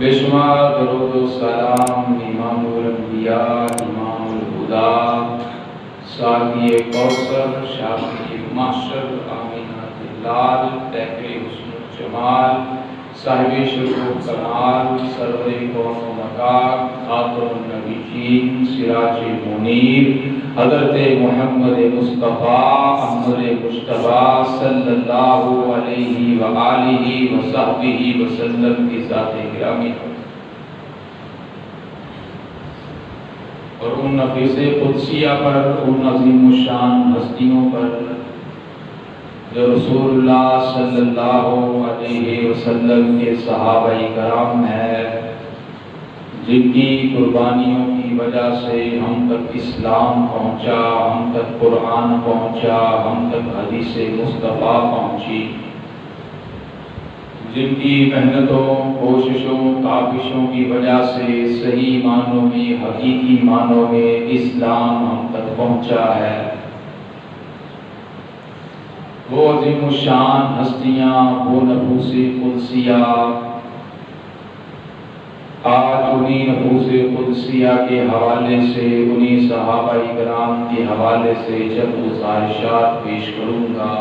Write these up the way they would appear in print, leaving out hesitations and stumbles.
بشمار درود و سلام امام الانبیاء امام الہدا ساقی کوثر شافی محشر آمینہ لال تحقیر حسن و جمال صاحب شرف و کمال سرور کون و مکان خاتم النبیین سراج منیر حضرت محمد مصطفیٰ احمد مجتبیٰ صلی اللہ علیہ وآلہ وصحبہ وسلم کی ذات گرامی اور ان نفیس قدسیہ پر ان عظیم الشان ہستیوں پر جو رسول اللہ صلی اللہ علیہ وسلم کے صحابہ کرام ہیں، جن کی قربانیوں کی وجہ سے ہم تک اسلام پہنچا، ہم تک قرآن پہنچا، ہم تک حدیث مصطفیٰ پہنچی، جن کی محنتوں، کوششوں، کاوشوں کی وجہ سے صحیح معنوں میں، حقیقی معنوں میں اسلام ہم تک پہنچا ہے، وہ عظیم الشان ہستیاں، وہ نفوس قدسیہ آج انہی نفوس قدسیہ کے حوالے سے، انہی صحابہ کرام کے حوالے سے چند گزارشات پیش کروں گا۔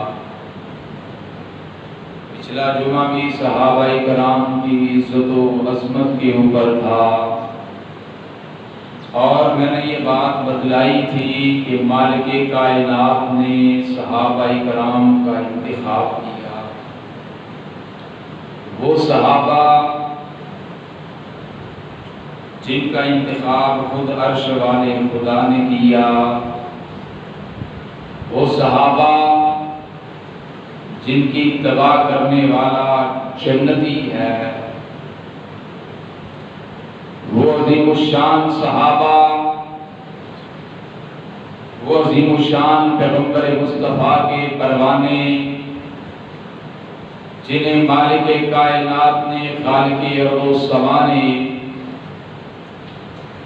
پچھلا جمعہ بھی صحابہ کرام کی عزت و عظمت کے اوپر تھا، اور میں نے یہ بات بتلائی تھی کہ مالک کائنات نے صحابہ کرام کا انتخاب کیا۔ وہ صحابہ جن کا انتخاب خود عرش والے خدا نے کیا، وہ صحابہ جن کی اتباع کرنے والا جنتی ہے، وہ عظیم الشان صحابہ، وہ عظیم الشان پیغمبر مصطفیٰ کے پروانے، جنہیں مالک کائنات نے، خالق ارض و سما نے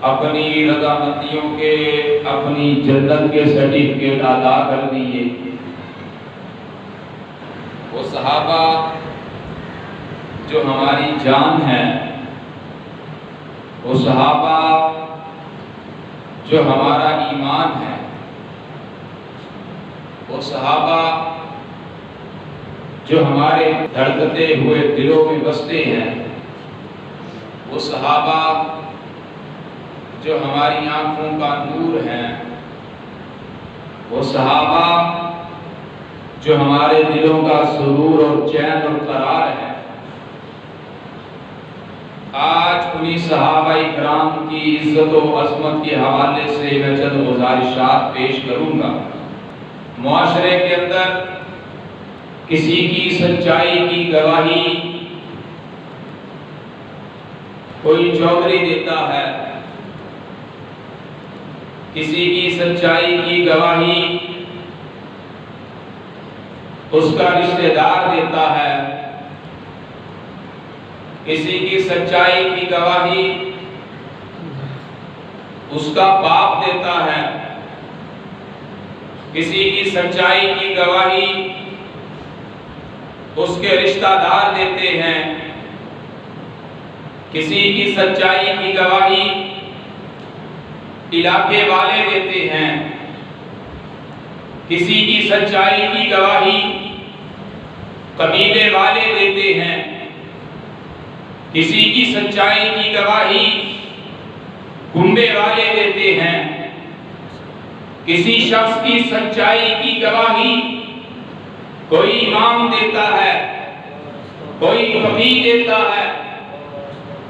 اپنی رضامندیوں کے، اپنی جنت کے سرٹیفکیٹ ادا کر دیے۔ وہ صحابہ جو ہماری جان ہے، وہ صحابہ جو ہمارا ایمان ہے، وہ صحابہ جو ہمارے دھڑکتے ہوئے دلوں میں بستے ہیں، وہ صحابہ جو ہماری آنکھوں کا نور ہیں، وہ صحابہ جو ہمارے دلوں کا سرور اور چین اور قرار ہے۔ آج انہی صحابہ کرام کی عزت و عظمت کے حوالے سے میں چند گزارشات پیش کروں گا۔ معاشرے کے اندر کسی کی سچائی کی گواہی کوئی چودھری دیتا ہے، کسی کی سچائی کی گواہی اس کا رشتہ دار دیتا ہے، کسی کی سچائی کی گواہی اس کا باپ دیتا ہے، کسی کی سچائی کی گواہی اس کے رشتہ دار دیتے ہیں، کسی کی سچائی کی گواہی علاقے والے دیتے ہیں، کسی کی سچائی کی گواہی قبیلے والے دیتے ہیں، کسی کی سچائی کی گواہی کنبے والے دیتے ہیں، کسی شخص کی سچائی کی گواہی کوئی امام دیتا ہے، کوئی فقیہ دیتا ہے،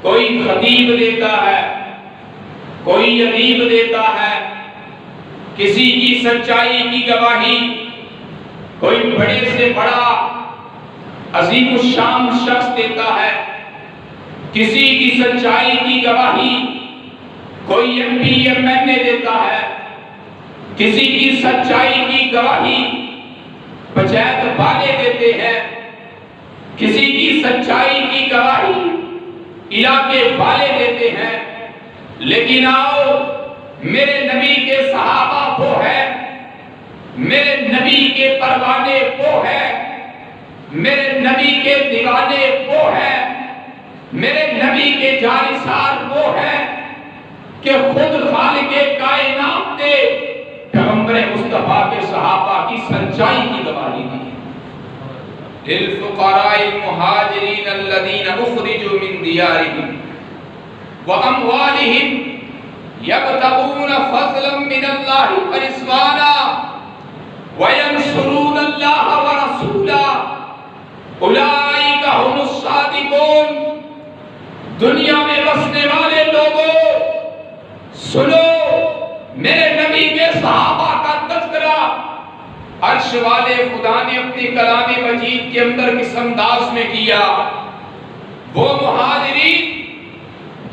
کوئی خطیب دیتا ہے، کوئی ادیب دیتا ہے، کسی کی سچائی کی گواہی کوئی بڑے سے بڑا عظیم الشان شخص دیتا ہے، کسی کی سچائی کی گواہی کوئی ایم پی ایم این اے دیتا ہے، کسی کی سچائی کی گواہی پنچایت والے دیتے ہیں، کسی کی سچائی کی گواہی علاقے والے دیتے ہیں۔ لیکن آؤ، میرے نبی کے صحابہ وہ ہے، میرے نبی کے پروانے وہ ہے، میرے نبی کے دیوانے وہ ہے میرے نبی کے جانثار وہ ہے کہ خود خالق کائنات نے پیغمبر مصطفیٰ کے صحابہ کی سچائی کی گواہی دی. للفقراء المہاجرین الذین اخرجوا من دیارہم واموالہم یبتغون فضلا من اللہ ورضوانا وینصرون اللہ ورسولہ اولئک هم الصادقون. دنیا میں بسنے والے لوگوں سنو، میرے نبی کے صحابہ کا تذکرہ عرش والے خدا نے اپنی کلام مجید کے اندر کس انداز میں کیا. وہ مہاجرین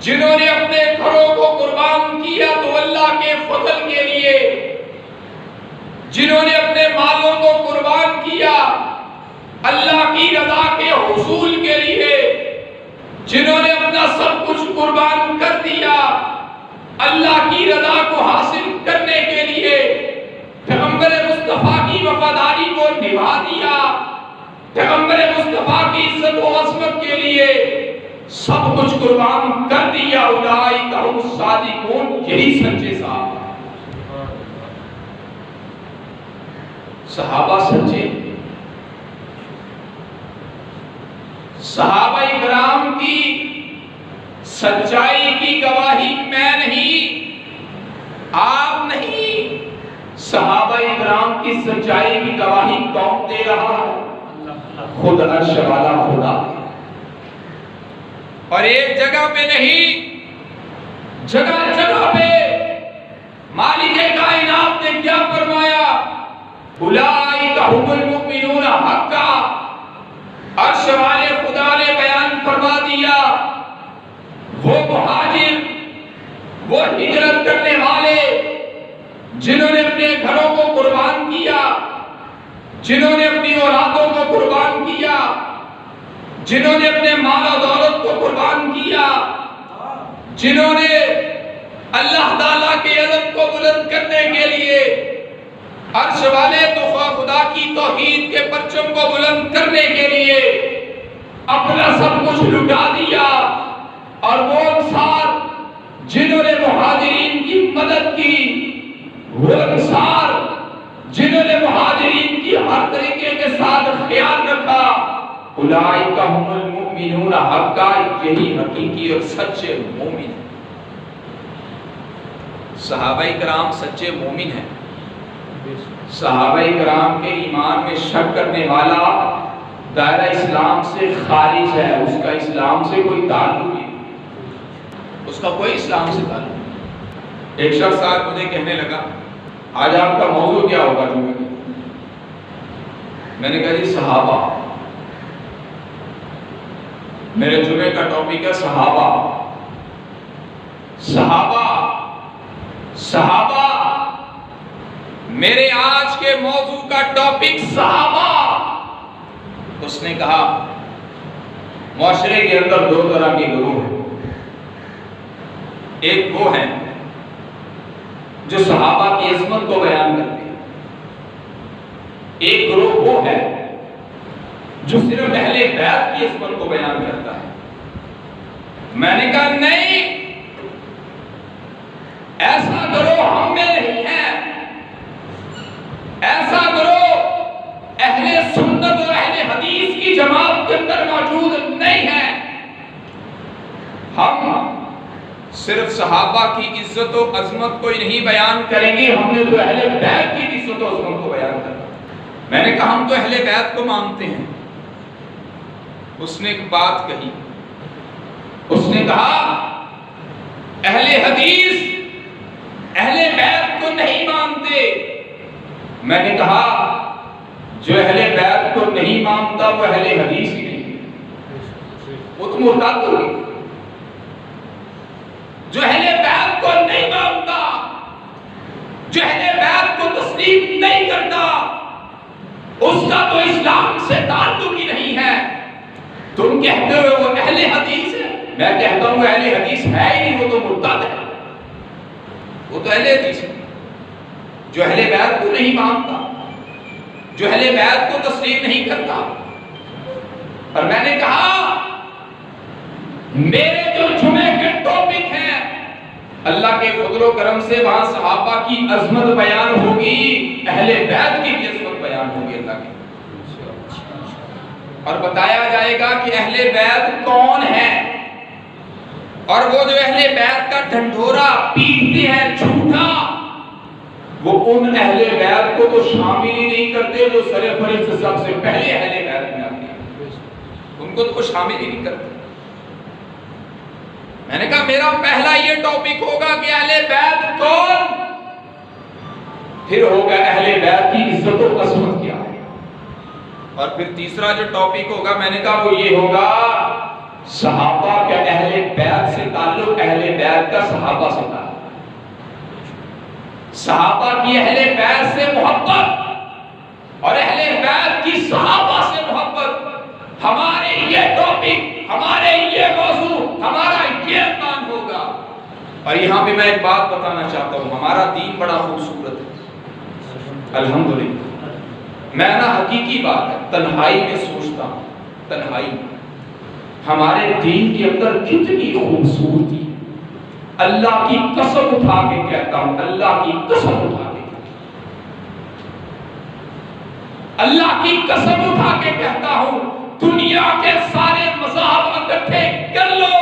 جنہوں نے اپنے گھروں کو قربان کیا تو اللہ کے فضل کے لیے، جنہوں نے اپنے مالوں کو قربان کیا اللہ کی رضا کے حصول کے لیے، جنہوں نے اپنا سب کچھ قربان کر دیا اللہ کی رضا کو حاصل کرنے کے لیے، پیغمبر مصطفیٰ کی وفاداری کو نبھا دیا، پیغمبر مصطفیٰ کی عزت و عظمت کے لیے سب کچھ قربان کر دیا. اولئک هم الصادقون. یہی سچے صحابہ. صحابہ سچے. صحابہ اکرام کی سچائی کی گواہی میں نہیں، آپ نہیں، صحابہ اکرام کی سچائی کی گواہی کون دے رہا ہے؟ خود عرش والا خدا. اور ایک جگہ پہ نہیں، جگہ جگہ پہ مالک کائنات نے کیا فرمایا؟ اولئک هم المؤمنون حقا. عرش والے خدا نے بیان فرما دیا وہ مہاجر، وہ ہجرت کرنے والے جنہوں نے اپنے گھروں کو قربان کیا، جنہوں نے اپنی اولادوں کو قربان کیا، جنہوں نے اپنے مال و دولت کو قربان کیا، جنہوں نے اللہ تعالیٰ کے عظمت کو بلند کرنے کے لیے عرش والے تو خدا کی توحید کے پرچم کو بلند کرنے کے لیے اپنا سب کچھ لٹا دیا. اور وہ انصار جنہوں نے مہاجرین کی مدد کی، وہ انصار جنہوں نے مہاجرین کی ہر طریقے کے ساتھ خیال رکھا، اولئک هم المؤمنون حقا. یہی حقیقی اور سچے مومن. صحابہ کرام سچے مومن ہیں. صحابہ کرام کے ایمان میں شک کرنے والا دائرہ اسلام سے خارج ہے، اس کا اسلام سے کوئی تعلق نہیں، اس کا کوئی اسلام سے تعلق نہیں. ایک شخص آج مجھے کہنے لگا آج آپ کا موضوع کیا ہوگا جمعے میں؟ میں نے کہا جی صحابہ. میرے جمعے کا ٹاپک ہے صحابہ. صحابہ صحابہ. میرے آج کے موضوع کا ٹاپک صحابہ. اس نے کہا معاشرے کے اندر دو طرح کے گروہ ہیں. ایک وہ ہیں جو صحابہ کی عظمت کو بیان کرتے ہیں، ایک گروہ وہ ہے جو صرف اہل بیت کی عظمت کو بیان کرتا ہے. میں نے کہا نہیں، ایسا گروہ ہم میں نہیں ہے، ایسا گروہ اہل سنت اور اہل حدیث کی جماعت کے اندر موجود نہیں ہے. ہم صرف صحابہ کی عزت و عظمت کو ہی نہیں بیان کریں گے، ہم نے تو اہل بیت کی عزت و عظمت کو بیان کرنا. میں نے کہا ہم تو اہل بیت کو مانتے ہیں. اس نے ایک بات کہی، اس نے کہا اہل حدیث اہل بیت کو نہیں مانتے. میں نے کہا جو اہل بیت کو نہیں مانتا وہ اہل حدیث ہی نہیں، وہ تو مرتد ہو گئی. جو اہل بیت کو نہیں مانتا، جو اہل بیت کو تسلیم نہیں کرتا، اس کا تو اسلام سے تعلق ہی نہیں ہے. تم کہتے ہو وہ اہل حدیث ہے، میں کہتا ہوں اہل حدیث ہے ہی نہیں، وہ تو مرتد ہے. وہ تو اہل حدیث ہے جو اہل بیت کو نہیں مانتا، جو اہل بیت کو تسلیم نہیں کرتا. اور میں نے کہا میرے جو جمعے کے ٹاپک ہیں اللہ کے فضل و کرم سے وہاں صحابہ کی عظمت بیان ہوگی، اہل بیت کی بھی عظمت بیان ہوگی اللہ کی، اور بتایا جائے گا کہ اہل بیت کون ہیں، اور وہ جو اہل بیت کا ڈھنڈورا پیٹتے ہیں جھوٹا، وہ ان اہل بیت کو تو شامل ہی نہیں کرتے جو سر فہرست سب سے پہلے اہل بیت میں آتے ہیں، ان کو تو شامل ہی نہیں کرتے۔ میں نے کہا میرا پہلا یہ ٹاپک ہوگا کہ اہل بیت کون، پھر ہوگا اہل بیت کی عزت و عظمت کیا ہے، اور پھر تیسرا جو ٹاپک ہوگا میں نے کہا وہ یہ ہوگا صحابہ کا اہل بیت سے تعلق، اہل بیت کا صحابہ سے تعلق، صحابہ کی اہل بیت سے محبت اور اہل بیت کی صحابہ سے محبت، ہمارے یہ ٹاپک، ہمارے یہ موضوع، ہمارا یہ عنوان ہوگا۔ اور یہاں پہ میں ایک بات بتانا چاہتا ہوں، ہمارا دین بڑا خوبصورت ہے الحمدللہ، میں نا حقیقی بات ہے تنہائی میں سوچتا ہوں، تنہائی میں ہمارے دین کے اندر کتنی خوبصورتی، اللہ کی قسم اٹھا کے کہتا ہوں، اللہ کی قسم اٹھا کے، اللہ کی قسم اٹھا کے کہتا ہوں، دنیا کے سارے مذہب اکٹھے کر لو،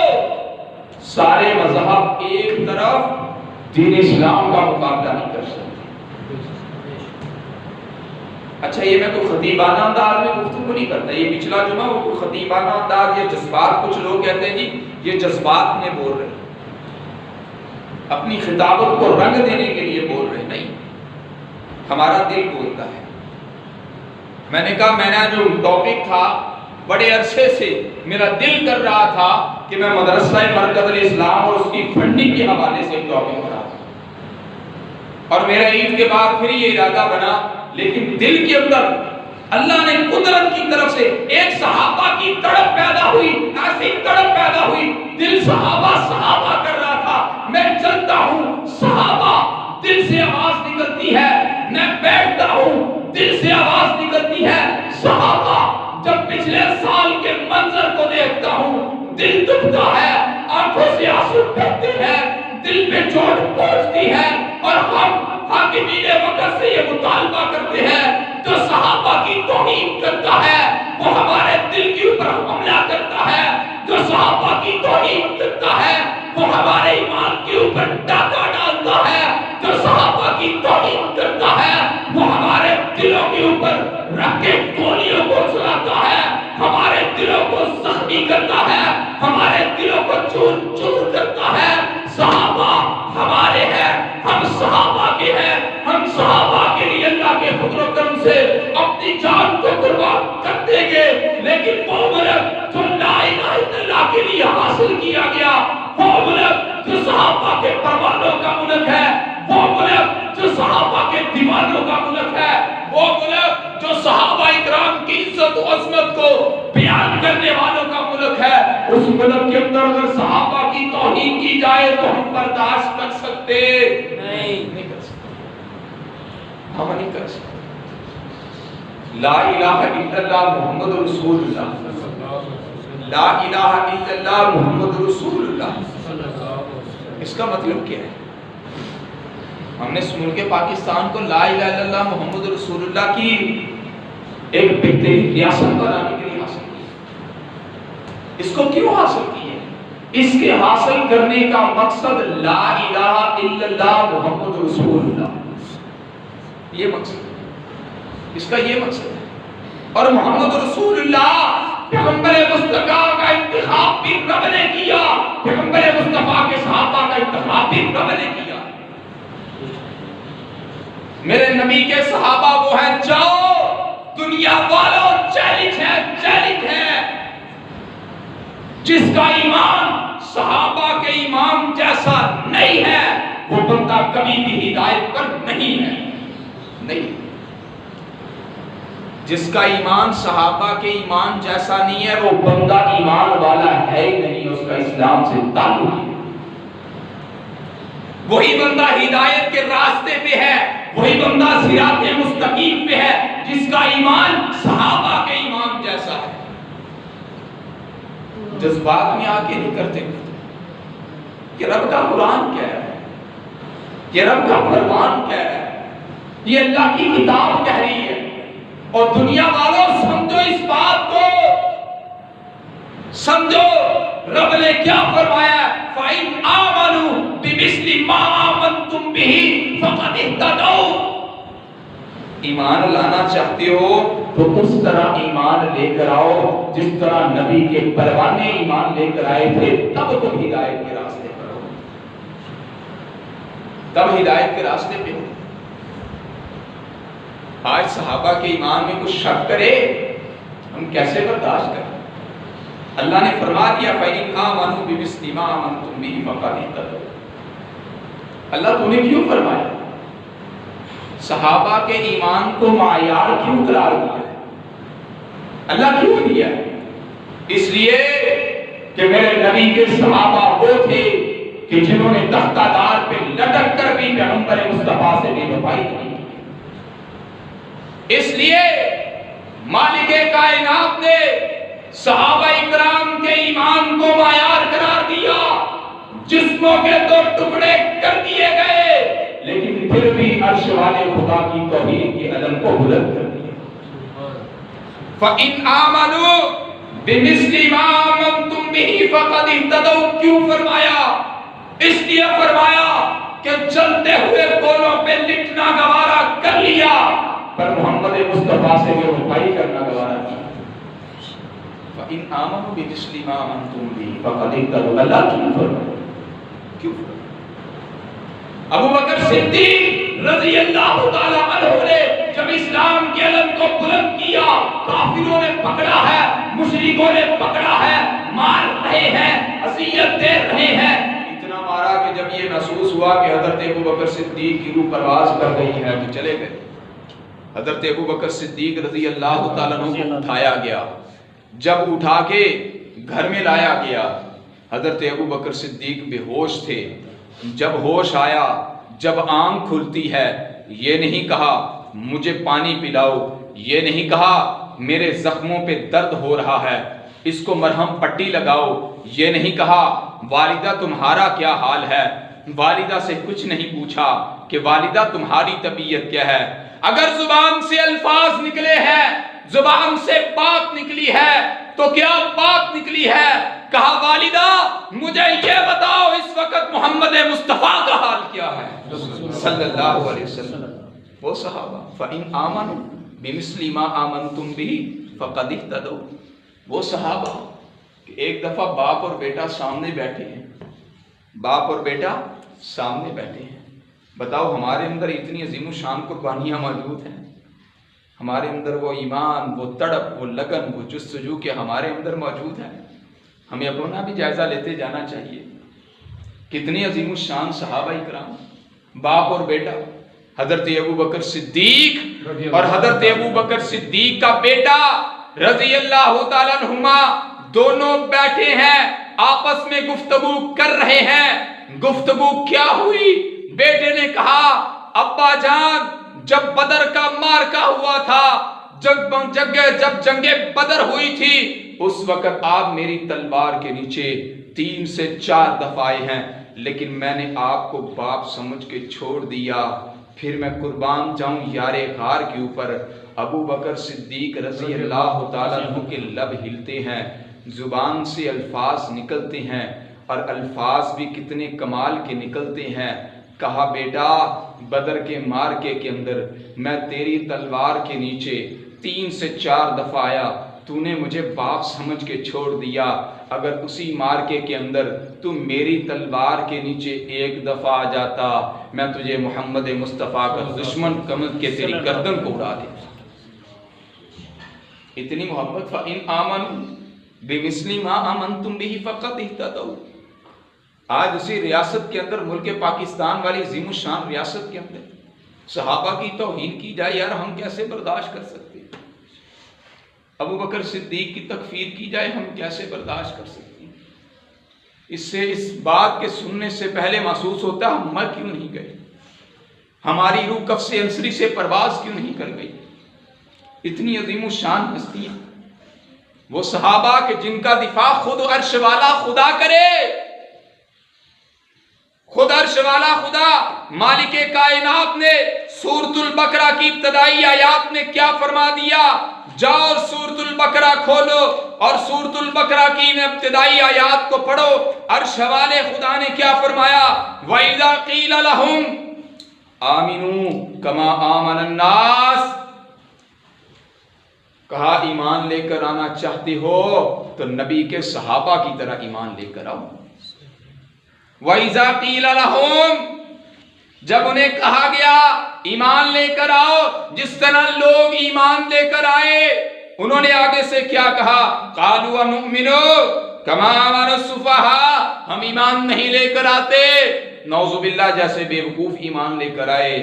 سارے مذہب ایک طرف دین اسلام کا مقابلہ نہیں کر سکتے۔ اچھا یہ میں کوئی خطیبانہ انداز میں گفتگو نہیں کرتا، یہ پچھلا جمعہ وہ کوئی خطیبانہ انداز، یہ جذبات، کچھ لوگ کہتے ہیں جی یہ جذبات میں بول رہے ہیں، اپنی خطابت کو رنگ دینے کے لیے بول رہے ہیں، نہیں، ہمارا دل بولتا ہے۔ میں نے کہا میں نے جو ٹاپک تھا بڑے عرصے سے میرا دل کر رہا تھا کہ میں مدرسہ مرکز الاسلام اور اس کی فنڈنگ کے حوالے سے ایک ٹاپک بنا، اور میرا عید کے بعد پھر یہ ارادہ بنا، لیکن دل کے اندر اللہ نے قدرت کی طرف سے ایک صحابہ کی تڑپ پیدا ہوئی، ایسی تڑپ پیدا ہوئی، دل صحابہ صحابہ کر رہا تھا، میں چلتا ہوں صحابہ، دل سے آواز نکلتی ہے، میں بیٹھتا ہوں دل سے آواز نکلتی ہے صحابہ، جب پچھلے سال کے منظر کو دیکھتا ہوں دل دکھتا ہے، آنکھوں سے آنسو بہتے ہیں، دل پہ چوٹ پہنچتی ہے، اور ہم حاکمین وقت سے یہ مطالبہ کرتے ہیں جو صحابہ کی توہین کرتا ہے وہ ہمارے دل کے اوپر حملہ کرتا ہے، جو صحابہ کی توہین کرتا ہے وہ ہمارے ایمان کے اوپر ڈاکہ ڈالتا ہے، جو صحابہ کی توہین کرتا ہے وہ ہمارے دلوں کے اوپر رکھ کے گولیوں کو چلاتا ہے، ہمارے دلوں کو زخمی کرتا ہے، ہمارے دلوں کو چور چور کرتا ہے۔ صحابہ ہمارے ہیں، ہم صحابہ کے ہیں، ہم صحابہ کے لیے اللہ کے فضل و کرم سے اپنی جان کو قربان کر دیں گے، لیکن وہ ملک جو لا الہ الا اللہ کے لیے حاصل کیا گیا، وہ ملک جو صحابہ کے پروانوں کا ملک ہے، وہ ملک جو صحابہ کے دیوانوں کا ملک ہے، وہ ملک جو صحابہ اکرام کی عزت و عظمت کو بیان کرنے والوں کا ملک ہے، اس ملک کے اندر اگر صحابہ کی توہین کی جائے تو ہم برداشت کر سکتے نہیں کر سکتے، ہم نہیں کر سکتے۔ لا الہ الا اللہ محمد رسول اللہ، لا الہ الا اللہ محمد رسول اللہ، اس کا مطلب کیا ہے؟ ہم نے ملک پاکستان کو لا الہ الا اللہ محمد رسول اللہ کی ایک بہترین ریاست بنانے کے لیے حاصل کی، اس کو کیوں حاصل کی ہے؟ اس کے حاصل کرنے کا مقصد لا الہ الا اللہ محمد رسول اللہ، یہ مقصد ہے، اس کا یہ مقصد ہے۔ اور محمد رسول اللہ پیغمبر مصطفیٰ کا انتخاب بھی رب نے کیا، پیغمبر مصطفیٰ کے صحابہ کا انتخاب بھی رب نے کیا۔ میرے نبی کے صحابہ وہ ہیں، جاؤ دنیا والوں چیلنج ہے، چیلنج ہے، جس کا ایمان صحابہ کے ایمان جیسا نہیں ہے وہ بندہ کبھی بھی ہدایت پر نہیں ہے، نہیں، جس کا ایمان صحابہ کے ایمان جیسا نہیں ہے وہ بندہ ایمان والا ہے ہی نہیں، اس کا اسلام سے تعلق ہے۔ وہی بندہ ہدایت کے راستے پہ ہے، وہی بندہ صراط مستقیم پہ ہے جس کا ایمان صحابہ کے ایمان جیسا ہے۔ جذبات میں آ کے نہیں کرتے کہ رب کا قرآن کیا ہے، یہ رب کا فرمان کیا ہے، یہ اللہ کی کتاب کہہ رہی ہے. اور دنیا والوں سمجھو اس بات کو، سمجھو رب نے کیا فرمایا ہے، فَإِنْ آمَنُوا بِمِثْلِ مَا آمَنْتُمْ بِهِ فَقَدِ اهْتَدَوْا. ایمان لانا چاہتے ہو تو اس طرح ایمان لے کر آؤ جس طرح نبی کے پروانے ایمان لے کر آئے تھے، تب تم ہدایت کے راستے پر ہو، تب ہدایت کے راستے پہ ہو. آج صحابہ کے ایمان میں کچھ شک کرے ہم کیسے برداشت کریں؟ اللہ نے فرما دیا فَإِنْ آمَنُوا بِمِثْلِ مَا آمَنْتُمْ بِهِ فَقَدِ اهْتَدَوْا. اللہ تو نے کیوں فرمایا؟ صحابہ کے ایمان کو معیار کیوں قرار دیا ہے؟ اللہ کیوں دیا ہے؟ اس لیے کہ میرے نبی کے صحابہ وہ تھے کہ جنہوں نے تختہ دار پہ لٹک کر بھی پیغمبر مصطفیٰ سے بے وفائی کی. اس لیے مالک کائنات نے صحابہ اکرام کے ایمان کو معیار قرار دیا. جسموں کے تو ٹکڑے کر دیے گئے لیکن پھر بھی عرش والے خدا کی توحید کی علم کو بلند کر دیا. فَإِنْ آمَنُوا بِمِثْلِ مَا آمَنْتُمْ بِهِ فَقَدِ اهْتَدَوْا. کیوں فرمایا؟ اس لیے فرمایا کہ چلتے ہوئے پولوں پہ لٹنا گوارا کر لیا پر محمد مصطفیٰ سے بے وفائی کرنا گوارا کیا. فَإِنْ آمَنُوا بِمِثْلِ مَا آمَنْتُمْ بِهِ فَقَدِ اهْتَدَوْا. اللہ کیوں فرمایا؟ کیوں فرمایا؟ ابو بکر صدیق رضی اللہ تعالی عنہ نے جب اسلام کے علم کو بلند کیا، کافروں نے پکڑا ہے، مشرکوں نے پکڑا ہے، مار رہے ہیں، اذیت دے رہے ہیں. اتنا مارا کہ جب یہ محسوس ہوا کہ حضرت ابو بکر صدیق کی روح پرواز کر گئی ہے تو چلے گئے. حضرت ابو بکر صدیق رضی اللہ تعالیٰ عنہ کو اٹھایا گیا. جب اٹھا کے گھر میں لایا گیا، حضرت ابو بکر صدیق بے ہوش تھے. جب ہوش آیا، جب آنکھ کھلتی ہے، یہ نہیں کہا مجھے پانی پلاؤ، یہ نہیں کہا میرے زخموں پہ درد ہو رہا ہے اس کو مرہم پٹی لگاؤ، یہ نہیں کہا والدہ تمہارا کیا حال ہے، والدہ سے کچھ نہیں پوچھا کہ والدہ تمہاری طبیعت کیا ہے. اگر زبان سے الفاظ نکلے ہیں، زبان سے بات نکلی ہے تو کیا بات نکلی ہے؟ کہا والدہ مجھے یہ بتاؤ اس وقت محمد مصطفیٰ کا حال کیا ہے صلی اللہ علیہ وسلم. وہ صحابہ فَإِنْ آمَنُوا بِمِثْلِ مَا آمَنْتُمْ بِهِ فَقَدِ اهْتَدَوْا. وہ صحابہ کہ ایک دفعہ باپ اور بیٹا سامنے بیٹھے ہیں، باپ اور بیٹا سامنے بیٹھے ہیں. بتاؤ ہمارے اندر اتنی عظیم الشان قربانیاں موجود ہیں، ہمارے اندر وہ ایمان، وہ تڑپ، وہ لگن، وہ جستجو کہ ہمارے اندر موجود ہے. ہمیں اپنا بھی جائزہ لیتے جانا چاہیے. کتنی عظیم الشان صحابہ اکرام، باپ اور بیٹا، حضرت ابو بکر صدیق اور حضرت ابو بکر صدیق کا بیٹا رضی اللہ تعالیٰ عنہما دونوں بیٹھے ہیں، آپس میں گفتگو کر رہے ہیں. گفتگو کیا ہوئی؟ بیٹے نے کہا ابا جان جب بدر کا معرکہ ہوا تھا، جب جنگ بدر ہوئی تھی اس وقت آپ میری تلوار کے نیچے 3 سے 4 دفعہ آئے ہیں، لیکن میں نے آپ کو باپ سمجھ کے چھوڑ دیا، پھر میں قربان جاؤں یار غار کے اوپر. ابو بکر صدیق رضی اللہ تعالیٰ عنہ کے لب ہلتے ہیں، زبان سے الفاظ نکلتے ہیں اور الفاظ بھی کتنے کمال کے نکلتے ہیں. کہا بیٹا بدر کے معرکے کے اندر میں تیری تلوار کے نیچے 3 سے 4 دفعہ آیا، تو نے مجھے باپ سمجھ کے چھوڑ دیا. اگر اسی معرکے کے اندر تو میری تلوار کے نیچے 1 دفعہ آ جاتا، میں تجھے محمد مصطفیٰ کا دشمن کمر کے تیری گردن کو اڑا دیتا. اتنی محبت. فَإِنْ آمَنُوا بِمِثْلِ مَا آمَنْتُمْ بِهِ فَقَدِ اهْتَدَوْا. آج اسی ریاست کے اندر، ملک پاکستان والی عظیم الشان ریاست کے اندر صحابہ کی توہین کی جائے، یار ہم کیسے برداشت کر سکتے ہیں؟ ابو بکر صدیق کی تکفیر کی جائے، ہم کیسے برداشت کر سکتے ہیں؟ اس بات کے سننے سے پہلے محسوس ہوتا ہے ہم مر کیوں نہیں گئے، ہماری روح کف سے انصری سے پرواز کیوں نہیں کر گئی. اتنی عظیم الشان ہستیاں وہ صحابہ کہ جن کا دفاع خود عرش والا خدا کرے، خود عرش والا خدا مالک کائنات نے سورۃ البقرہ کی ابتدائی آیات میں کیا فرما دیا؟ جاؤ اور سورۃ البقرہ کھولو اور سورۃ البقرہ کی ان ابتدائی آیات کو پڑھو۔ عرش والے خدا نے کیا فرمایا؟ وَإِذَا قِيلَ لَهُمْ آمِنُوا كَمَا آمَنَ النَّاسِ، کہا ایمان لے کر آنا چاہتے ہو تو نبی کے صحابہ کی طرح ایمان لے کر آؤ۔ وَإِذَا قِيلَ لَهُمْ، جب انہیں کہا گیا ایمان لے کر آؤ جس طرح لوگ ایمان لے کر آئے، انہوں نے آگے سے کیا کہا؟ قَالُوا وَنُؤْمِنُ كَمَا آمَنَ السُّفَهَاءُ، ہم ایمان نہیں لے کر آتے، نعوذ باللہ جیسے بے وقوف ایمان لے کر آئے۔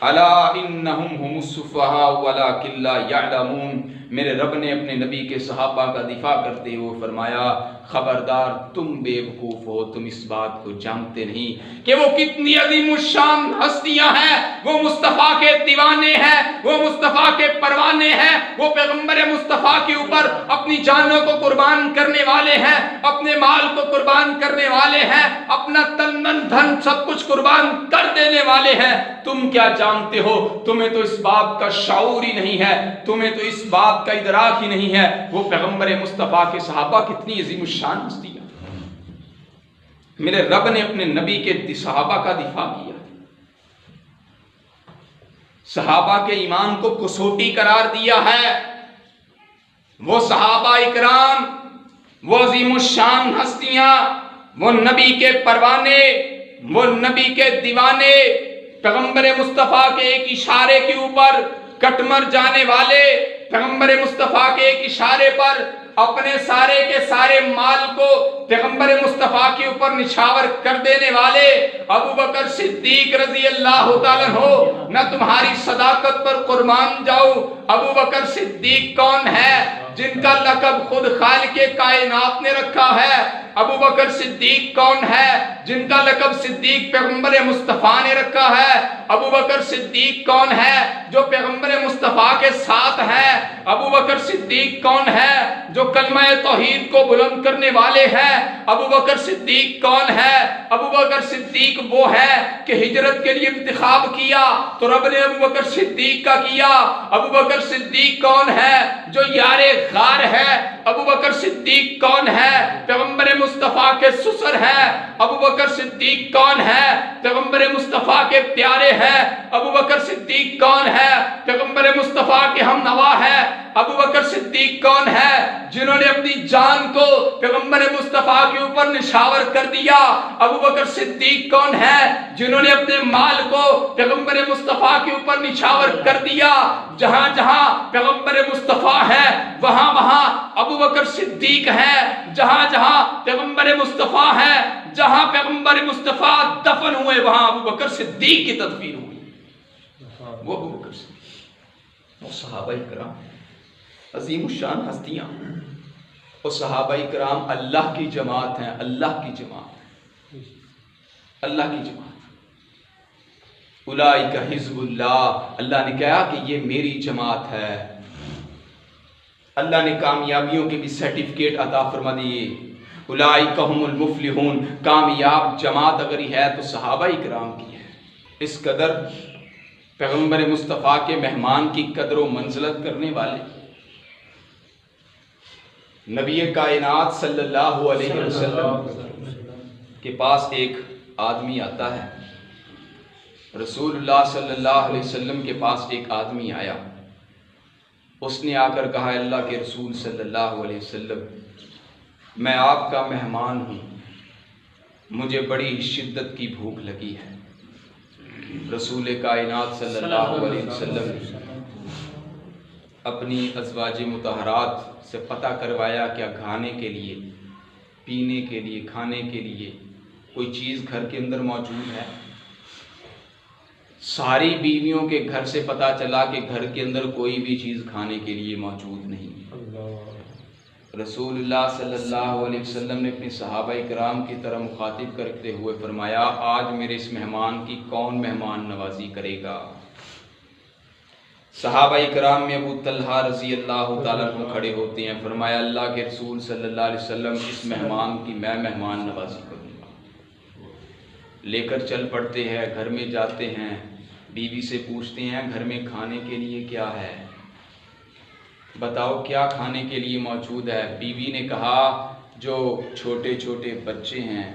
الا انہم هم السفہاء ولکن لا یعلمون، میرے رب نے اپنے نبی کے صحابہ کا دفاع کرتے ہوئے فرمایا خبردار تم بے وقوف ہو، تم اس بات کو جانتے نہیں کہ وہ کتنی عظیم الشان ہستیاں ہیں، وہ مصطفیٰ کے دیوانے ہیں، وہ مصطفیٰ کے پروانے ہیں، وہ پیغمبر مصطفیٰ کے اوپر اپنی جانوں کو قربان کرنے والے ہیں، اپنے مال کو قربان کرنے والے ہیں، اپنا تن من دھن سب کچھ قربان کر دینے والے ہیں۔ تم کیا جانتے ہو؟ تمہیں تو اس بات کا شعور ہی نہیں ہے، تمہیں تو اس بات کا ادراک ہی نہیں ہے وہ پیغمبر مصطفیٰ کے صحابہ کتنی عظیم الشان ہستی ہے۔ میرے رب نے اپنے نبی کے صحابہ کا دفاع کیا، صحابہ کے ایمان کو کسوٹی قرار دیا ہے۔ وہ صحابہ اکرام، وہ عظیم الشان ہستیاں، وہ نبی کے پروانے، وہ نبی کے دیوانے، پیغمبر مصطفیٰ کے ایک اشارے کے اوپر کٹ مر جانے والے، پیغمبر مصطفیٰ کے ایک اشارے پر اپنے سارے کے سارے مال کو پیغمبر مصطفیٰ کے اوپر نچھاور کر دینے والے ابو بکر صدیق رضی اللہ تعالیٰ عنہ، نہ تمہاری صداقت پر قربان جاؤ۔ ابو بکر صدیق کون ہے؟ جن کا لقب خود خالق کائنات نے رکھا ہے۔ ابو بکر صدیق کون ہے؟ جن کا لقب صدیق پیغمبر مصطفیٰ نے رکھا ہے۔ ابو بکر صدیق کون ہے؟ جو پیغمبر مصطفیٰ کے ساتھ ہے۔ ابو بکر صدیق کون ہے؟ جو کلمہ توحید کو بلند کرنے والے ہیں۔ ابو بکر صدیق کون ہے؟ ابو بکر صدیق وہ ہے کہ ہجرت کے لیے انتخاب کیا تو رب نے ابو بکر صدیق کا کیا۔ ابو بکر صدیق کون ہے؟ جو یار غار ہے۔ ابو بکر صدیق کون ہے؟ پیغمبر مصطفیٰ کے سسر ہے۔ ابو بکر صدیق کون ہے؟ پیغمبر مصطفیٰ کے پیارے ہیں۔ ابو بکر صدیق کون ہے؟ پیغمبر مصطفیٰ کے ہم نوا ہے۔ ابو بکر صدیق کون ہے؟ جنہوں نے اپنی جان کو پیغمبر مصطفیٰ کے اوپر نشاور کر دیا۔ ابو بکر صدیق کون ہے؟ جنہوں نے اپنے مال کو پیغمبر مصطفیٰ کے اوپر نشاور کر دیا۔ جہاں جہاں پیغمبر مصطفیٰ ہے وہاں وہاں ابو بکر صدیق ہے۔ جہاں جہاں پیغمبر مصطفیٰ ہے، جہاں پیغمبر مصطفیٰ دفن ہوئے وہاں ابو بکر صدیق کی تدفین ہوئی۔ وہ ابو بکر صدیق، وہ صحابہ کرام عظیم الشان ہستیاں، وہ صحابہ کرام اللہ کی جماعت ہیں، اللہ کی جماعت، اللہ کی جماعت۔ اولئک حزب اللہ، اللہ نے کہا کہ یہ میری جماعت ہے۔ اللہ نے کامیابیوں کے بھی سرٹیفکیٹ عطا فرما دیے۔ اولئک هم المفلحون، کامیاب جماعت اگر ہی ہے تو صحابہ کرام کی ہے۔ اس قدر پیغمبر مصطفیٰ کے مہمان کی قدر و منزلت کرنے والے نبی کائنات صلی اللہ علیہ وسلم کے پاس ایک آدمی آتا ہے۔ رسول اللہ صلی اللہ علیہ وسلم کے پاس ایک آدمی آیا، اس نے آ کر کہا اللہ کے رسول صلی اللہ علیہ وسلم میں آپ کا مہمان ہوں، مجھے بڑی شدت کی بھوک لگی ہے۔ رسول کائنات صلی اللہ علیہ وسلم اپنی ازواج مطہرات سے پتہ کروایا کیا کھانے کے لیے، پینے کے لیے، کھانے کے لیے کوئی چیز گھر کے اندر موجود ہے۔ ساری بیویوں کے گھر سے پتہ چلا کہ گھر کے اندر کوئی بھی چیز کھانے کے لیے موجود نہیں۔ رسول اللہ صلی اللہ علیہ وسلم نے اپنے صحابہ کرام کی طرح مخاطب کرتے ہوئے فرمایا آج میرے اس مہمان کی کون مہمان نوازی کرے گا؟ صحابہ کرام میں ابو طلحہ رضی اللہ تعالیٰ عنہ کھڑے ہوتے ہیں، فرمایا اللہ کے رسول صلی اللہ علیہ وسلم اس مہمان کی میں مہمان نوازی کروں گا۔ لے کر چل پڑتے ہیں، گھر میں جاتے ہیں، بیوی سے پوچھتے ہیں گھر میں کھانے کے لیے کیا ہے، بتاؤ کیا کھانے کے لیے موجود ہے۔ بیوی نے کہا جو چھوٹے چھوٹے بچے ہیں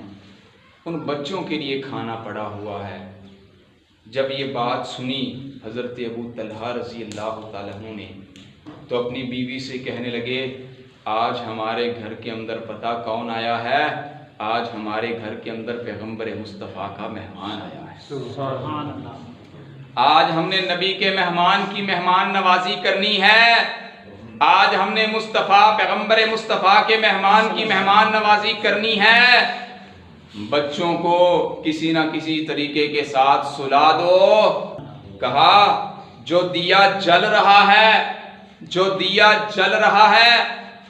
ان بچوں کے لیے کھانا پڑا ہوا ہے۔ جب یہ بات سنی حضرت ابو طلحہ رضی اللہ تعالیٰ عنہ نے تو اپنی بیوی سے کہنے لگے آج ہمارے گھر کے اندر پتہ کون آیا ہے، آج ہمارے گھر کے اندر پیغمبر مصطفیٰ کا مہمان آیا ہے۔ سبحان اللہ۔ آج ہم نے نبی کے مہمان کی مہمان نوازی کرنی ہے، آج ہم نے مصطفیٰ پیغمبر مصطفیٰ کے مہمان کی مہمان نوازی کرنی ہے۔ بچوں کو کسی نہ کسی طریقے کے ساتھ سلا دو۔ کہا جو دیا جل رہا ہے، جو دیا جل رہا ہے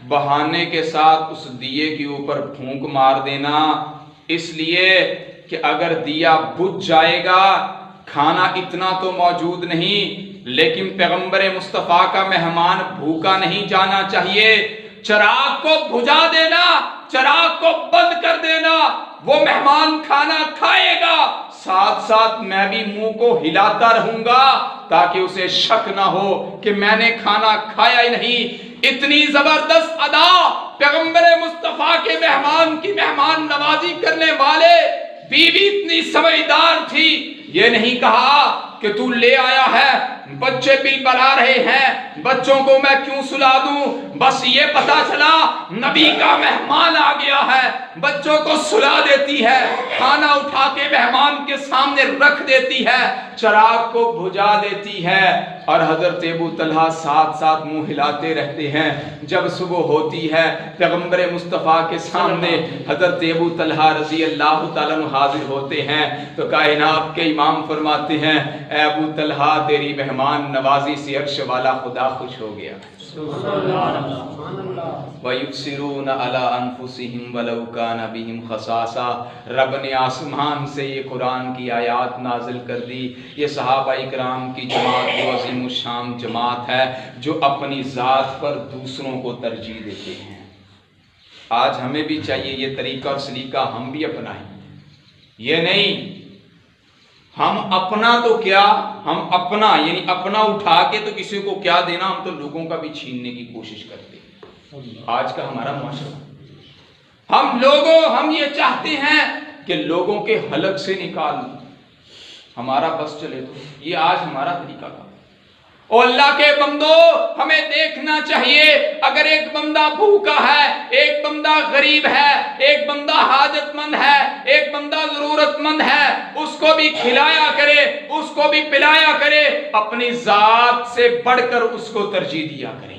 بہانے کے ساتھ اس دیے کے اوپر پھونک مار دینا، اس لیے کہ اگر دیا بجھ جائے گا کھانا اتنا تو موجود نہیں، لیکن پیغمبر مصطفیٰ کا مہمان بھوکا نہیں جانا چاہیے۔ چراغ کو بجھا دینا، چراغ کو بند کر دینا، وہ مہمان کھانا کھائے گا، ساتھ ساتھ میں بھی منہ کو ہلاتا رہوں گا تاکہ اسے شک نہ ہو کہ میں نے کھانا کھایا ہی نہیں۔ اتنی زبردست ادا پیغمبر مصطفیٰ کے مہمان کی مہمان نوازی کرنے والے بیوی اتنی سمجھدار تھی، یہ نہیں کہا کہ تو لے آیا ہے بچے بل بلا رہے ہیں بچوں کو میں کیوں سلا دوں، بس یہ پتا چلا نبی کا مہمان آ گیا ہے، بچوں کو سلا دیتی ہے، کھانا اٹھا کے مہمان کے سامنے رکھ دیتی ہے، چراغ کو بجھا دیتی ہے، اور حضرت ابو طلحہ ساتھ ساتھ منہ ہلاتے رہتے ہیں۔ جب صبح ہوتی ہے پیغمبر مصطفیٰ کے سامنے حضرت ابو طلحہ رضی اللہ تعالیٰ عنہ حاضر ہوتے ہیں تو کائنات کے امام فرماتے ہیں اے ابو طلحہ تیری مہمان نوازی سے عرش والا خدا خوش ہو گیا۔ وَيُبْصِرُونَ عَلَىٰ أَنفُسِهِمْ وَلَوْ كَانَ بِهِمْ خَصَاصَةٌ۔ رب نے آسمان سے یہ قرآن کی آیات نازل کر دی۔ یہ صحابہ اکرام کی جماعت وہ عظیم الشان جماعت ہے جو اپنی ذات پر دوسروں کو ترجیح دیتے ہیں۔ آج ہمیں بھی چاہیے یہ طریقہ اور سلیقہ ہم بھی اپنائیں، یہ نہیں ہم اپنا تو کیا، ہم اپنا یعنی اپنا اٹھا کے تو کسی کو کیا دینا، ہم تو لوگوں کا بھی چھیننے کی کوشش کرتے ہیں۔ آج کا ہمارا معاشرہ، ہم یہ چاہتے ہیں کہ لوگوں کے حلق سے نکال ہمارا بس چلے، تو یہ آج ہمارا طریقہ کا۔ او اللہ کے بندو ہمیں دیکھنا چاہیے، اگر ایک بندہ بھوکا ہے، ایک بندہ غریب ہے، ایک بندہ حاجت مند ہے، ایک بندہ ضرورت مند ہے، اس کو بھی کھلایا کرے، اس کو بھی پلایا کرے، اپنی ذات سے بڑھ کر اس کو ترجیح دیا کرے۔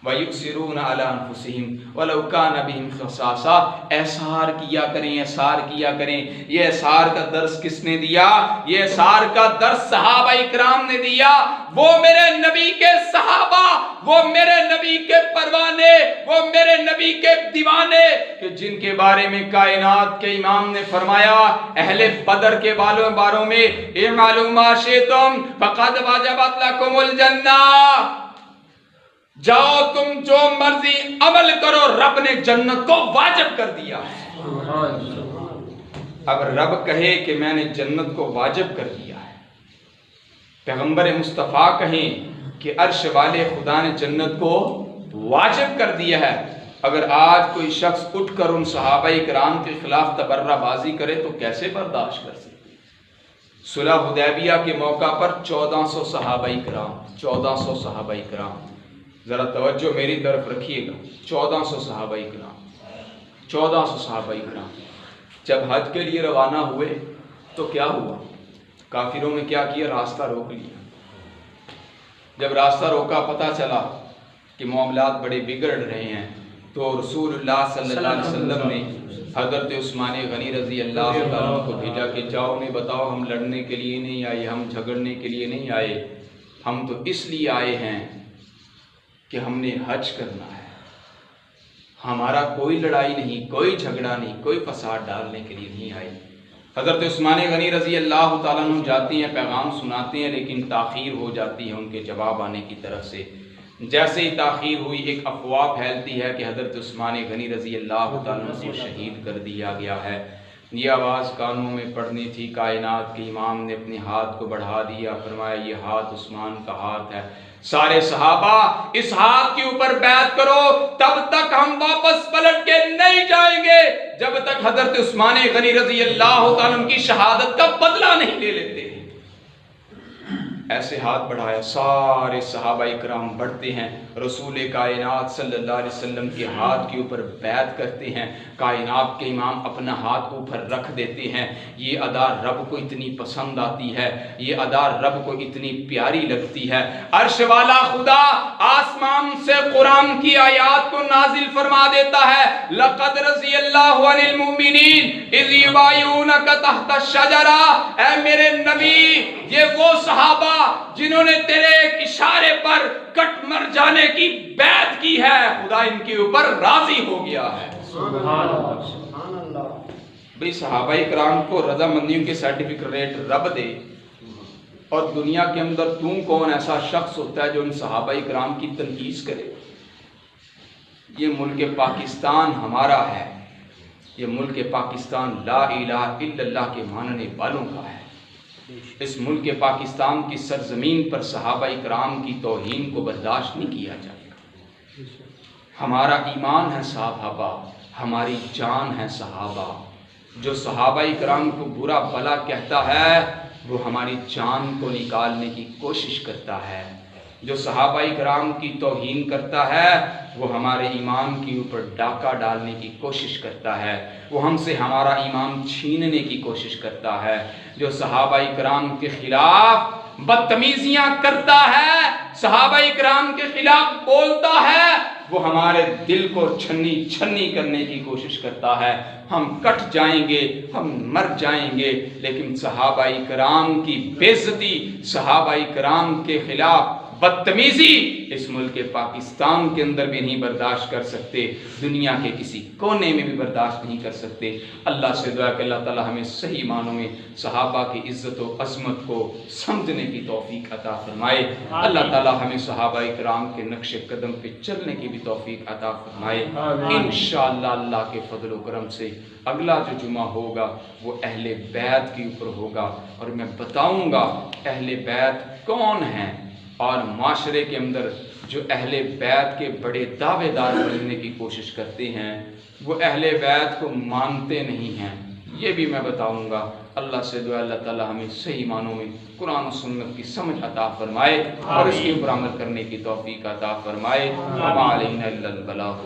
وَيُبْصِرُونَ عَلَىٰ أَنفُسِهِمْ وَلَوْ كَانَ بِهِمْ خَصَاصَةٌ۔ احسار کیا کریں، احسار کیا کریں۔ یہ احسار کا درس کس نے دیا؟ یہ احسار کا درس صحابہ اکرام نے دیا۔ وہ میرے نبی کے صحابہ، وہ میرے نبی کے پروانے، وہ میرے نبی کے دیوانے، کہ جن کے بارے میں کائنات کے امام نے فرمایا اہل بدر کے باروں میں اعملوا ما شئتم فقد وجبت لكم الجنہ، جاؤ تم جو مرضی عمل کرو، رب نے جنت کو واجب کر دیا ہے۔ اب رب کہے کہ میں نے جنت کو واجب کر دیا ہے، پیغمبر مصطفیٰ کہیں کہ عرش والے خدا نے جنت کو واجب کر دیا ہے، اگر آج کوئی شخص اٹھ کر ان صحابہ کرام کے خلاف تبرہ بازی کرے تو کیسے برداشت کر سکتے؟ صلح حدیبیہ کے موقع پر 1400 صحابہ کرام، 1400 صحابہ کرام، ذرا توجہ میری طرف رکھیے گا، 1400 صحابہ کرام، 1400 صحابہ کرام جب حج کے لیے روانہ ہوئے تو کیا ہوا؟ کافروں نے کیا کیا؟ راستہ روک لیا۔ جب راستہ روکا پتہ چلا کہ معاملات بڑے بگڑ رہے ہیں تو رسول اللہ صلی اللہ علیہ وسلم نے حضرت عثمان غنی رضی اللہ عنہ کو بھیجا کہ جاؤ انہیں بتاؤ ہم لڑنے کے لیے نہیں آئے، ہم جھگڑنے کے لیے نہیں آئے، ہم تو اس لیے آئے ہیں کہ ہم نے حج کرنا ہے، ہمارا کوئی لڑائی نہیں، کوئی جھگڑا نہیں، کوئی فساد ڈالنے کے لیے نہیں آئے۔ حضرت عثمان غنی رضی اللہ تعالیٰ عنہ جاتے ہیں، پیغام سناتے ہیں، لیکن تاخیر ہو جاتی ہے ان کے جواب آنے کی طرف سے۔ جیسے ہی تاخیر ہوئی ایک افواہ پھیلتی ہے کہ حضرت عثمان غنی رضی اللہ تعالیٰ عنہ کو شہید کر دیا گیا ہے۔ یہ آواز کانوں میں پڑنی تھی، کائنات کے امام نے اپنے ہاتھ کو بڑھا دیا، فرمایا یہ ہاتھ عثمان کا ہاتھ ہے۔ سارے صحابہ اس ہاتھ کے اوپر بیعت کرو، تب تک ہم واپس پلٹ کے نہیں جائیں گے جب تک حضرت عثمان غنی رضی اللہ تعالیٰ عنہ کی شہادت کا بدلہ نہیں لے لیتے۔ ایسے ہاتھ بڑھایا، سارے صحابہ اکرام بڑھتے ہیں، رسول کائنات صلی اللہ علیہ وسلم کے ہاتھ کے اوپر بیعت کرتے ہیں، کائنات کے امام اپنا ہاتھ اوپر رکھ دیتے ہیں۔ یہ ادا رب کو اتنی پسند آتی ہے، یہ ادا رب کو اتنی پیاری لگتی ہے، عرش والا خدا آسمان سے قرآن کی آیات کو نازل فرما دیتا ہے، لقد رضی اللہ عن المؤمنین اذ یبایعونک تحت الشجرہ۔ اے میرے نبی، یہ وہ صحابہ جنہوں نے تیرے ایک اشارے پر کٹ مر جانے کی بیعت کی ہے، خدا ان کے اوپر راضی ہو گیا ہے۔ سبحان اللہ۔ بھئی صحابہ اکرام کو رضامندیوں کے سرٹیفکیٹ رب دے، اور دنیا کے اندر کون ایسا شخص ہوتا ہے جو ان صحابہ اکرام کی تنقید کرے؟ یہ ملک پاکستان ہمارا ہے، یہ ملک پاکستان لا الہ الا اللہ کے ماننے والوں کا ہے۔ اس ملک پاکستان کی سرزمین پر صحابہ اکرام کی توہین کو برداشت نہیں کیا جائے گا۔ ہمارا ایمان ہے صحابہ، ہماری جان ہے صحابہ۔ جو صحابہ اکرام کو برا بھلا کہتا ہے وہ ہماری جان کو نکالنے کی کوشش کرتا ہے، جو صحابہ اکرام کی توہین کرتا ہے وہ ہمارے ایمان کے اوپر ڈاکہ ڈالنے کی کوشش کرتا ہے، وہ ہم سے ہمارا ایمان چھیننے کی کوشش کرتا ہے۔ جو صحابہ اکرام کے خلاف بدتمیزیاں کرتا ہے، صحابہ اکرام کے خلاف بولتا ہے، وہ ہمارے دل کو چھنی چھنی کرنے کی کوشش کرتا ہے۔ ہم کٹ جائیں گے، ہم مر جائیں گے، لیکن صحابہ اکرام کی بے عزتی، صحابہ اکرام کے خلاف بدتمیزی اس ملک پاکستان کے اندر بھی نہیں برداشت کر سکتے، دنیا کے کسی کونے میں بھی برداشت نہیں کر سکتے۔ اللہ سے دعا کہ اللہ تعالی ہمیں صحیح معنوں میں صحابہ کی عزت و عظمت کو سمجھنے کی توفیق عطا فرمائے۔ اللہ تعالی ہمیں صحابہ اکرام کے نقش قدم پہ چلنے کی بھی توفیق عطا فرمائے۔ انشاءاللہ اللہ کے فضل و کرم سے اگلا جو جمعہ ہوگا وہ اہل بیت کے اوپر ہوگا، اور میں بتاؤں گا اہل بیت کون ہیں، اور معاشرے کے اندر جو اہل بیت کے بڑے دعوے دار بننے کی کوشش کرتے ہیں وہ اہل بیت کو مانتے نہیں ہیں، یہ بھی میں بتاؤں گا۔ اللہ سے دعا اللہ تعالی ہمیں صحیح معنوں میں قرآن و سنت کی سمجھ عطا فرمائے اور اس کے اوپر عمل کرنے کی توفیق عطا فرمائے۔ وما علینا الا البلاغ۔